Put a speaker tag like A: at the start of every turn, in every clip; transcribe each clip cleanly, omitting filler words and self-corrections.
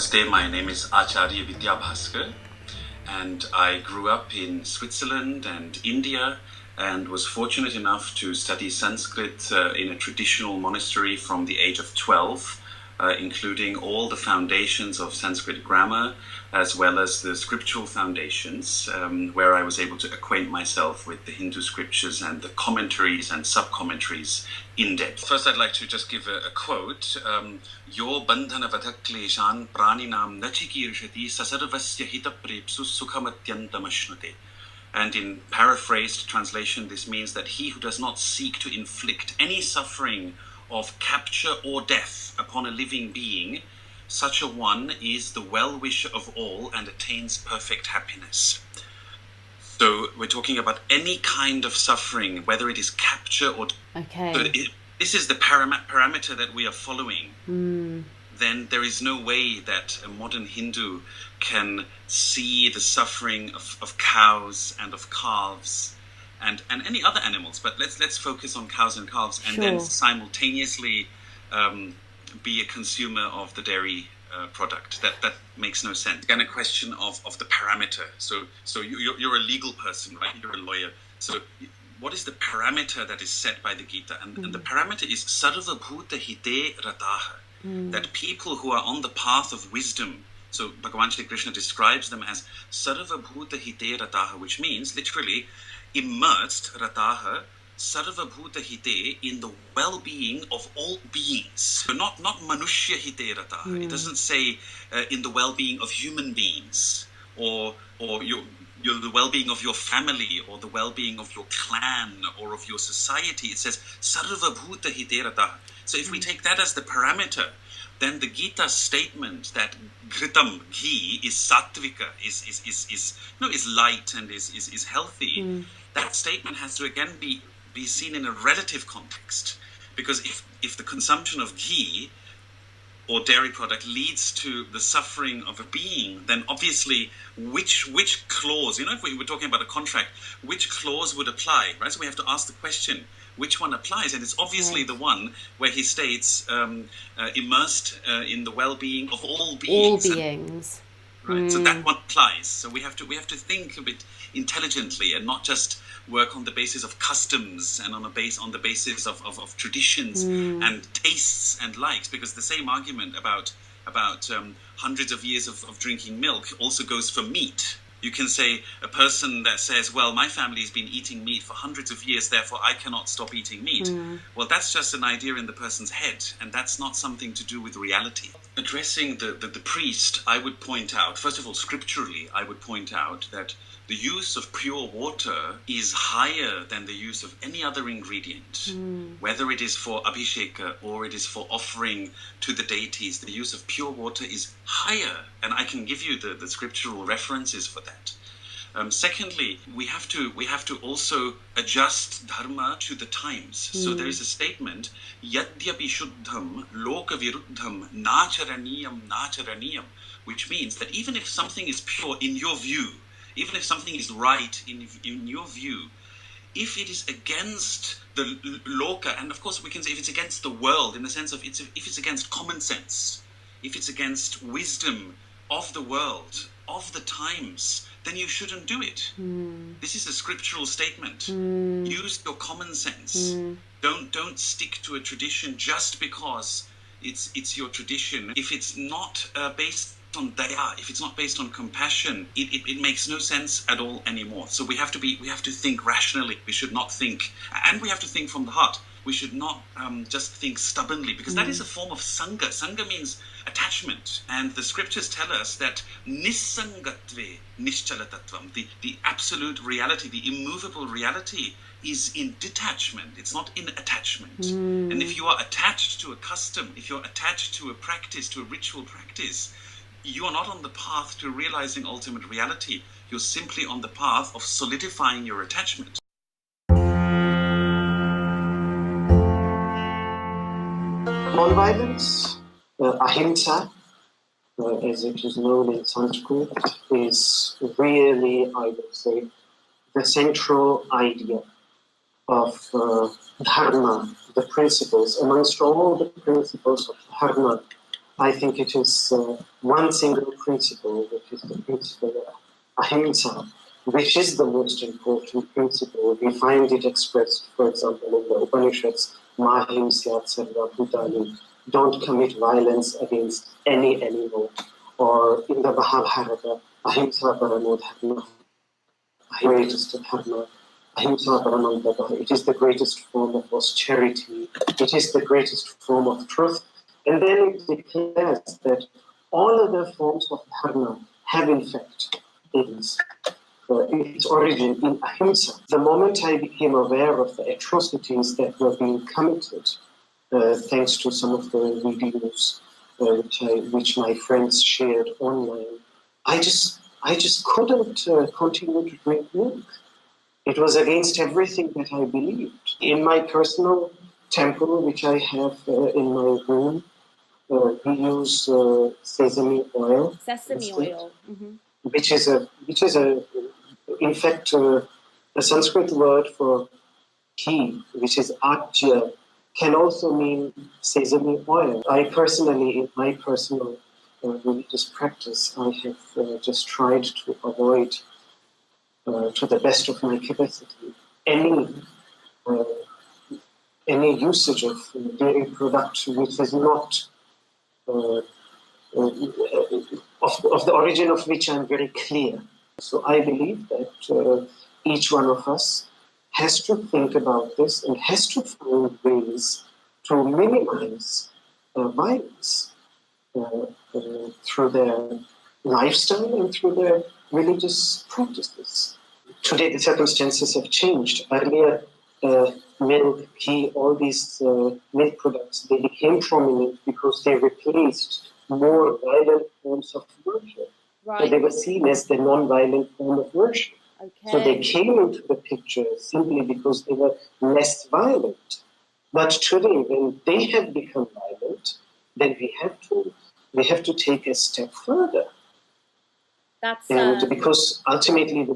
A: Namaste, my name is Acharya Vidyabhaskar, and I grew up in Switzerland and India and was fortunate enough to study Sanskrit in a traditional monastery from the age of 12, including all the foundations of Sanskrit grammar as well as the scriptural foundations, where I was able to acquaint myself with the Hindu scriptures and the commentaries and sub-commentaries in depth. First, I'd like to just give a quote. Yo bandhana vadhakleshan praninam nachikirshati sasarvasya hitaprepsu sukhamatyantamashnute. And in paraphrased translation, this means that he who does not seek to inflict any suffering of capture or death upon a living being, such a one is the well-wisher of all and attains perfect happiness. So we're talking about any kind of suffering, whether it is capture or...
B: Okay.
A: So this is the parameter that we are following. Then there is no way that a modern Hindu can see the suffering of cows and of calves and any other animals. But let's focus on cows and calves and then simultaneously be a consumer of the dairy product. That makes no sense. Again, a question of the parameter. So you're a legal person, right? You're a lawyer. So what is the parameter that is set by the Gita? And the parameter is sarva bhuta hite rataha. That people who are on the path of wisdom, so Bhagavan Shri Krishna describes them as sarva bhuta hite rataha, which means literally immersed rataha, sarva bhuta hite, in the well-being of all beings. So not manushya hite rataha. It doesn't say in the well-being of human beings or the well-being of your family or the well-being of your clan or of your society. It says sarva bhuta hite rataha. So if we take that as the parameter, then the Gita statement that ghritam, ghee, is sattvika, is light and is healthy, that statement has to again be seen in a relative context. Because if the consumption of ghee or dairy product leads to the suffering of a being, then obviously which clause, if we were talking about a contract, which clause would apply, right? So we have to ask the question, which one applies? And it's obviously the one where he states immersed in the well-being of all beings.
B: All beings.
A: Right, so that one applies. So we have to think a bit intelligently and not just work on the basis of customs and on the basis of traditions and tastes and likes, because the same argument about hundreds of years of drinking milk also goes for meat. You can say a person that says, well, my family has been eating meat for hundreds of years, therefore I cannot stop eating meat. Well, that's just an idea in the person's head, and that's not something to do with reality. Addressing the priest, I would point out, first of all, scripturally, I would point out that the use of pure water is higher than the use of any other ingredient. Whether it is for abhisheka or it is for offering to the deities, the use of pure water is higher. And I can give you the scriptural references for that. Secondly, we have to also adjust dharma to the times. So there is a statement, yadyapi shuddham loka viruddham nacharaniyam, which means that even if something is pure in your view, even if something is right in your view, if it is against the loka, and of course we can say if it's against the world, in the sense of if it's against common sense, if it's against wisdom of the world, of the times, then you shouldn't do it. This is a scriptural statement. Use your common sense. Don't stick to a tradition just because it's your tradition. If it's not based on daya, if it's not based on compassion, it makes no sense at all anymore. So we have to think rationally. We should not think, and we have to think from the heart. We should not just think stubbornly, because that is a form of sangha. Sangha means attachment, and the scriptures tell us that nissangatve nischalatatvam, the absolute reality, the immovable reality, is in detachment. It's not in attachment. And if you are attached to a custom, if you're attached to a practice, to a ritual practice, you are not on the path to realizing ultimate reality. You're simply on the path of solidifying your attachment.
C: Non-violence, ahimsa, as it is known in Sanskrit, is really, I would say, the central idea of dharma, the principles. Amongst all the principles of dharma, I think it is one single principle, which is the principle of ahimsa, which is the most important principle. We find it expressed, for example, in the Upanishads, Mahimsyat Sarva Bhutani, don't commit violence against any animal, or in the Mahabharata, Ahimsa Paramo Dharma, greatest dharma, Ahimsa Paramam Dharma. It is the greatest form of austerity, it is the greatest form of truth. And then it declares that all other forms of dharma have in fact its origin in ahimsa. The moment I became aware of the atrocities that were being committed, thanks to some of the videos which my friends shared online, I just couldn't continue to drink milk. It was against everything that I believed. In my personal temple, which I have in my room, we use sesame oil.
B: Sesame oil.
C: Which is in fact a Sanskrit word for ghee, which is ajya, can also mean sesame oil. I personally, in my personal religious practice, I have just tried to avoid, to the best of my capacity, any usage of dairy products which is not of the origin of which I'm very clear. So I believe that each one of us has to think about this and has to find ways to minimize violence through their lifestyle and through their religious practices. Today the circumstances have changed. Earlier, milk, ghee, all these milk products, they became prominent because they replaced more violent forms of worship.
B: Right.
C: So they were seen as the non-violent form of worship.
B: Okay.
C: So they came into the picture simply because they were less violent. But today, when they have become violent, then we have to take a step further.
B: That's
C: and because ultimately the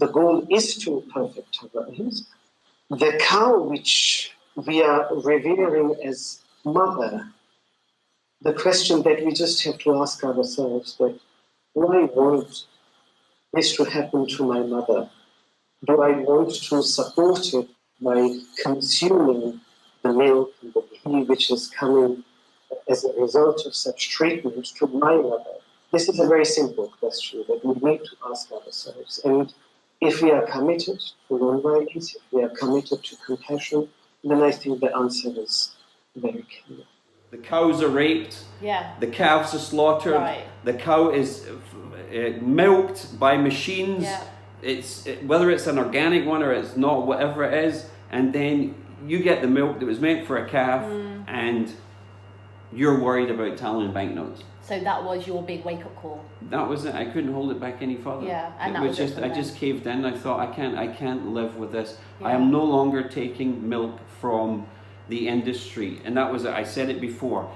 C: goal is to perfect our ahimsa. The cow which we are revering as mother, the question that we just have to ask ourselves that, do I want this to happen to my mother? Do I want to support it by consuming the milk and the ghee which is coming as a result of such treatment to my mother? This is a very simple question that we need to ask ourselves. And if we are committed to non-violence, if we are committed to compassion, then I think the answer is very clear.
D: The cows are raped, the calves are slaughtered, the cow is milked by machines, whether it's an organic one or it's not, whatever it is, and then you get the milk that was meant for a calf and you're worried about tallying banknotes.
B: So that was your big wake-up call.
D: That was it. I couldn't hold it back any further.
B: Yeah, and
D: it was just I just caved in. I thought I can't live with this. I am no longer taking milk from the industry, and that was it. I said it before.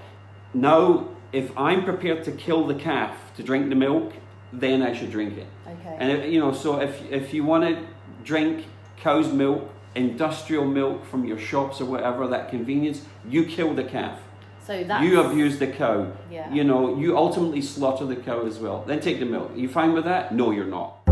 D: Now, if I'm prepared to kill the calf to drink the milk, then I should drink it.
B: Okay.
D: And so if you want to drink cow's milk, industrial milk from your shops or whatever, that convenience, you kill the calf.
B: So that's...
D: You abuse the cow.
B: Yeah.
D: You ultimately slaughter the cow as well. Then take the milk. Are you fine with that? No, you're not.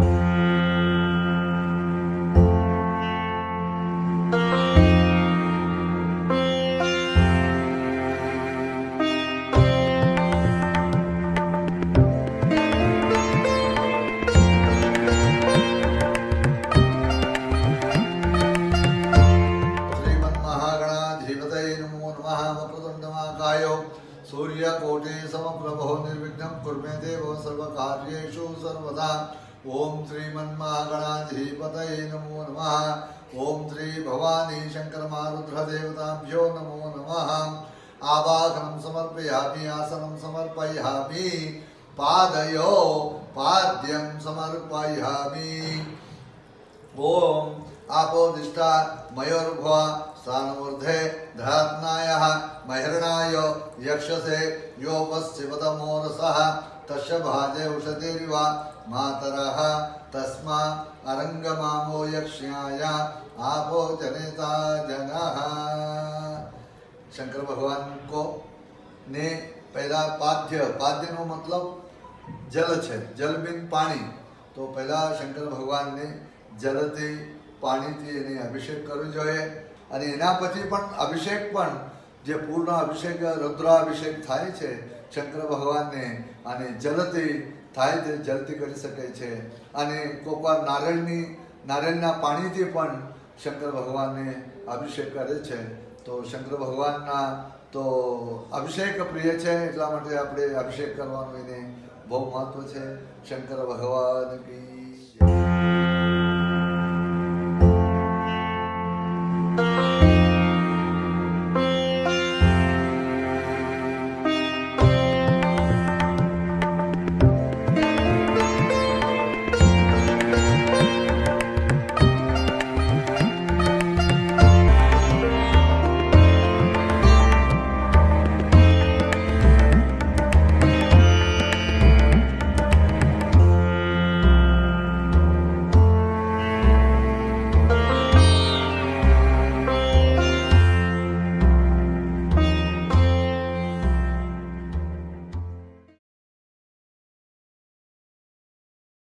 E: सूर्यकोटि समप्रभो निर्विघ्नं कुर्मे देव सर्वकार्येषु सर्वदा। ओम श्रीमन्महागणाधिपतये नमो नमः। ओम श्री भवानी शंकर मारुद्र देवताभ्यो नमो नमः। आवाहनं समर्पयामि, आसनं समर्पयामि, पादयो पाद्यं समर्पयामि। ओम आपोदिष्टा मयोर्भव स्थानमूर्धे धात्नायः महिरणाय यक्षसे योपस्थिवतमोरसः तस्य भाजे उषतिरिव मातरः तस्मा अरंगमामो यक्ष्याय आपो जनिता जनः। शंकर भगवान को ने પહેલાં પાદ્યનો મતલબ જલ છે, જલ બિન પાણી. તો પહેલાં શંકર ભગવાનને જલથી પાણીથી એને અભિષેક કરવો જોઈએ. અને એના પછી પણ અભિષેક પણ જે પૂર્ણ અભિષેક રુદ્રાભિષેક થાય છે શંકર ભગવાનને, અને જલથી થાય તે જલથી કરી શકે છે. અને કોકવાર નારિયેળના પાણીથી પણ શંકર ભગવાનને અભિષેક કરે છે. તો શંકર ભગવાનના તો અભિષેક પ્રિય છે, એટલા માટે આપણે અભિષેક કરવાનું એને બહુ મહત્વ છે. શંકર ભગવાન કી